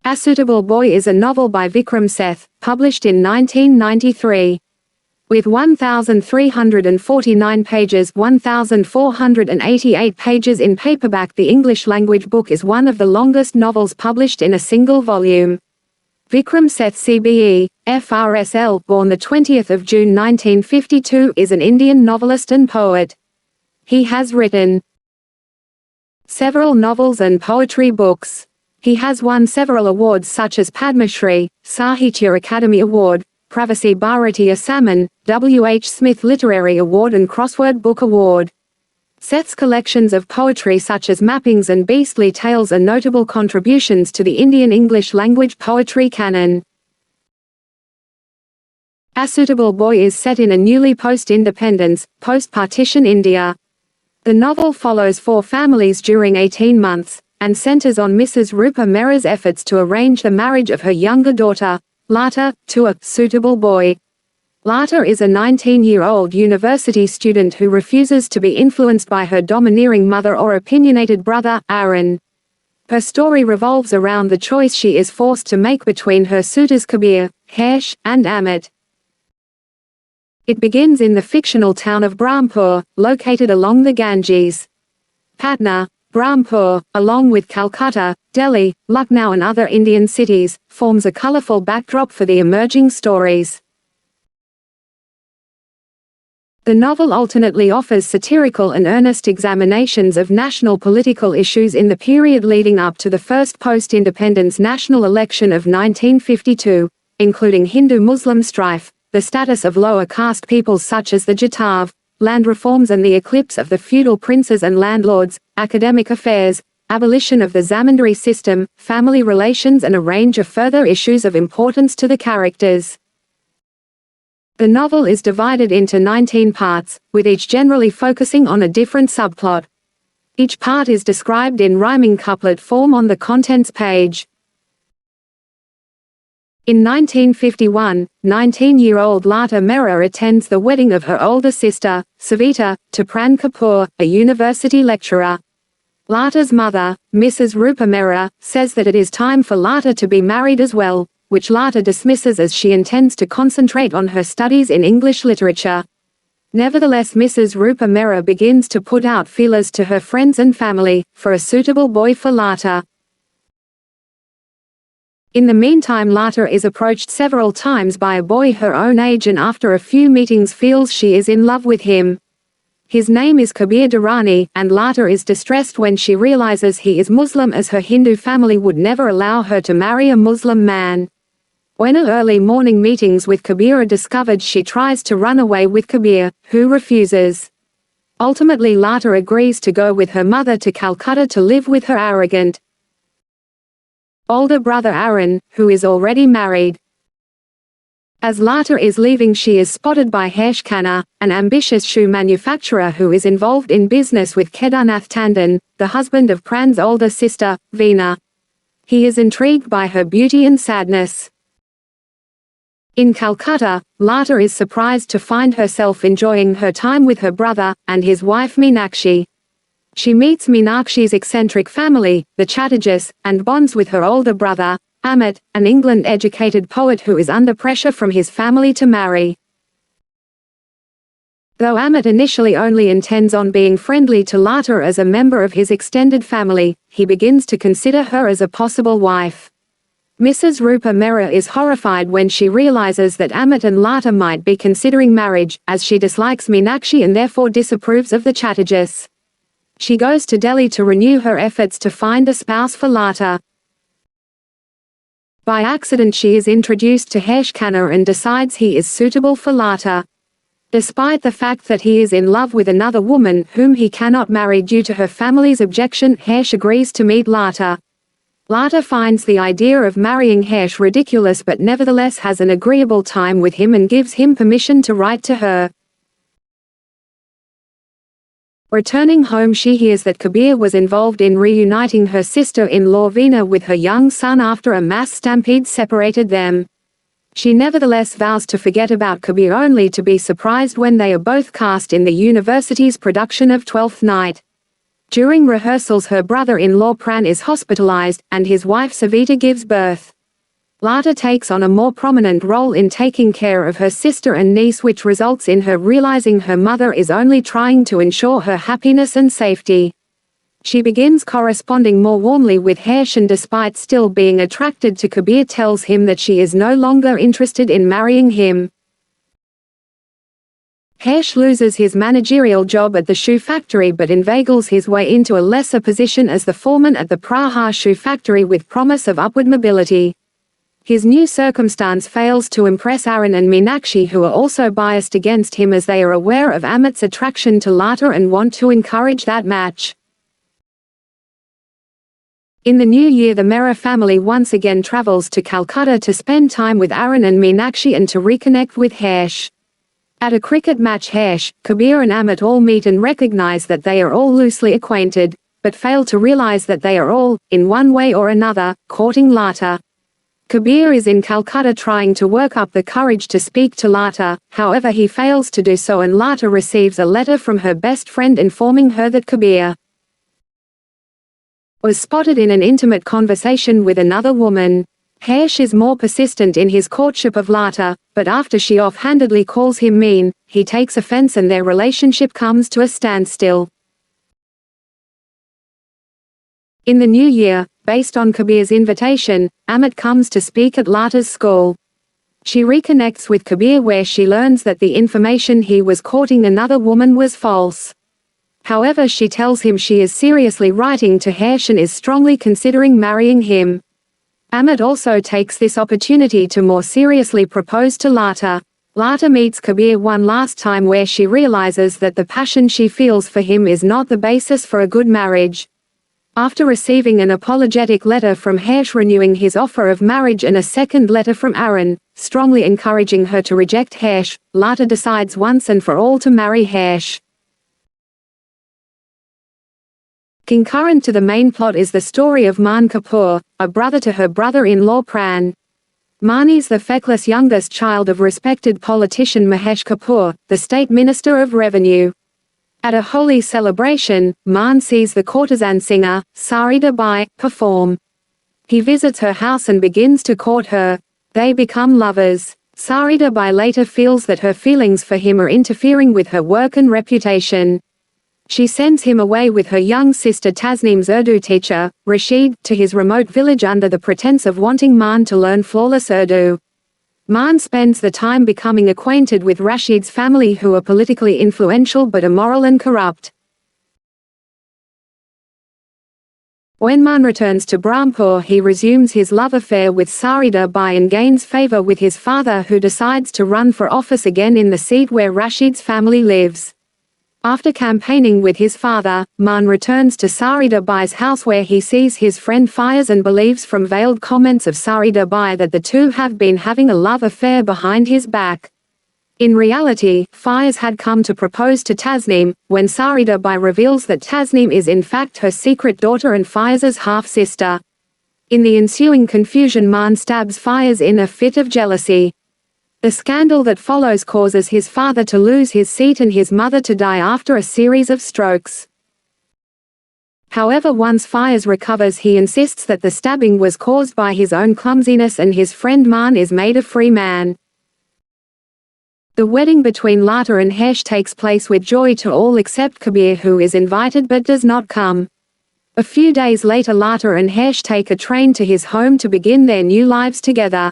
A Suitable Boy is a novel by Vikram Seth, published in 1993. With 1,349 pages, 1,488 pages in paperback, the English-language book is one of the longest novels published in a single volume. Vikram Seth CBE, FRSL, born 20 June 1952, is an Indian novelist and poet. He has written several novels and poetry books. He has won several awards such as Padma Shri, Sahitya Akademi Award, Pravasi Bharatiya Samman, W. H. Smith Literary Award and Crossword Book Award. Seth's collections of poetry such as Mappings and Beastly Tales are notable contributions to the Indian English-language poetry canon. A Suitable Boy is set in a newly post-independence, post-partition India. The novel follows 4 families during 18 months, and centers on Mrs. Rupa Mehra's efforts to arrange the marriage of her younger daughter, Lata, to a suitable boy. Lata is a 19-year-old university student who refuses to be influenced by her domineering mother or opinionated brother, Arun. Her story revolves around the choice she is forced to make between her suitors Kabir, Harsh, and Amit. It begins in the fictional town of Brahmpur, located along the Ganges. Patna, Brahmpur, along with Calcutta, Delhi, Lucknow and other Indian cities, forms a colorful backdrop for the emerging stories. The novel alternately offers satirical and earnest examinations of national political issues in the period leading up to the first post-independence national election of 1952, including Hindu-Muslim strife, the status of lower caste peoples such as the Jatav, land reforms and the eclipse of the feudal princes and landlords, academic affairs, abolition of the zamindari system, family relations and a range of further issues of importance to the characters. The novel is divided into 19 parts, with each generally focusing on a different subplot. Each part is described in rhyming couplet form on the contents page. In 1951, 19-year-old Lata Mehra attends the wedding of her older sister, Savita, to Pran Kapoor, a university lecturer. Lata's mother, Mrs. Rupa Mehra, says that it is time for Lata to be married as well, which Lata dismisses as she intends to concentrate on her studies in English literature. Nevertheless, Mrs. Rupa Mehra begins to put out feelers to her friends and family, for a suitable boy for Lata. In the meantime, Lata is approached several times by a boy her own age and after a few meetings feels she is in love with him. His name is Kabir Durrani, and Lata is distressed when she realizes he is Muslim as her Hindu family would never allow her to marry a Muslim man. When her early morning meetings with Kabir are discovered, she tries to run away with Kabir, who refuses. Ultimately, Lata agrees to go with her mother to Calcutta to live with her arrogant older brother Arun, who is already married. As Lata is leaving, she is spotted by Harsh Khanna, an ambitious shoe manufacturer who is involved in business with Kedarnath Tandon, the husband of Pran's older sister, Veena. He is intrigued by her beauty and sadness. In Calcutta, Lata is surprised to find herself enjoying her time with her brother and his wife Meenakshi. She meets Meenakshi's eccentric family, the Chatterjees, and bonds with her older brother, Amit, an England-educated poet who is under pressure from his family to marry. Though Amit initially only intends on being friendly to Lata as a member of his extended family, he begins to consider her as a possible wife. Mrs. Rupa Mehra is horrified when she realizes that Amit and Lata might be considering marriage, as she dislikes Meenakshi and therefore disapproves of the Chatterjees. She goes to Delhi to renew her efforts to find a spouse for Lata. By accident, she is introduced to Harsh Khanna and decides he is suitable for Lata. Despite the fact that he is in love with another woman whom he cannot marry due to her family's objection, Harsh agrees to meet Lata. Lata finds the idea of marrying Harsh ridiculous but nevertheless has an agreeable time with him and gives him permission to write to her. Returning home, she hears that Kabir was involved in reuniting her sister-in-law Veena with her young son after a mass stampede separated them. She nevertheless vows to forget about Kabir, only to be surprised when they are both cast in the university's production of Twelfth Night. During rehearsals her brother-in-law Pran is hospitalized, and his wife Savita gives birth. Lata takes on a more prominent role in taking care of her sister and niece, which results in her realizing her mother is only trying to ensure her happiness and safety. She begins corresponding more warmly with Harsh, and despite still being attracted to Kabir tells him that she is no longer interested in marrying him. Harsh loses his managerial job at the shoe factory but inveigles his way into a lesser position as the foreman at the Prahar shoe factory with promise of upward mobility. His new circumstance fails to impress Arun and Meenakshi, who are also biased against him as they are aware of Amit's attraction to Lata and want to encourage that match. In the new year the Mehra family once again travels to Calcutta to spend time with Arun and Meenakshi and to reconnect with Harsh. At a cricket match Harsh, Kabir and Amit all meet and recognize that they are all loosely acquainted, but fail to realize that they are all, in one way or another, courting Lata. Kabir is in Calcutta trying to work up the courage to speak to Lata, however he fails to do so and Lata receives a letter from her best friend informing her that Kabir was spotted in an intimate conversation with another woman. Harsh is more persistent in his courtship of Lata, but after she offhandedly calls him mean, he takes offense and their relationship comes to a standstill. In the new year, based on Kabir's invitation, Amit comes to speak at Lata's school. She reconnects with Kabir where she learns that the information he was courting another woman was false. However, she tells him she is seriously writing to Harsh and is strongly considering marrying him. Amit also takes this opportunity to more seriously propose to Lata. Lata meets Kabir one last time where she realizes that the passion she feels for him is not the basis for a good marriage. After receiving an apologetic letter from Harsh renewing his offer of marriage and a second letter from Arun, strongly encouraging her to reject Harsh, Lata decides once and for all to marry Harsh. Concurrent to the main plot is the story of Man Kapoor, a brother to her brother-in-law Pran. Mani's the feckless youngest child of respected politician Mahesh Kapoor, the State Minister of Revenue. At a Holi celebration, Man sees the courtesan singer, Sarita Bai, perform. He visits her house and begins to court her. They become lovers. Sarita Bai later feels that her feelings for him are interfering with her work and reputation. She sends him away with her young sister Tasneem's Urdu teacher, Rashid, to his remote village under the pretense of wanting Man to learn flawless Urdu. Man spends the time becoming acquainted with Rashid's family, who are politically influential but immoral and corrupt. When Man returns to Brahmpur, he resumes his love affair with Sarita Bai and gains favor with his father, who decides to run for office again in the seat where Rashid's family lives. After campaigning with his father, Man returns to Sarita Bai's house where he sees his friend Faiz and believes from veiled comments of Sarita Bai that the two have been having a love affair behind his back. In reality, Faiz had come to propose to Tasneem, when Sarita Bai reveals that Tasneem is in fact her secret daughter and Faiz's half-sister. In the ensuing confusion, Man stabs Faiz in a fit of jealousy. The scandal that follows causes his father to lose his seat and his mother to die after a series of strokes. However, once Faiz recovers, he insists that the stabbing was caused by his own clumsiness and his friend Man is made a free man. The wedding between Lata and Harsh takes place with joy to all except Kabir, who is invited but does not come. A few days later Lata and Harsh take a train to his home to begin their new lives together.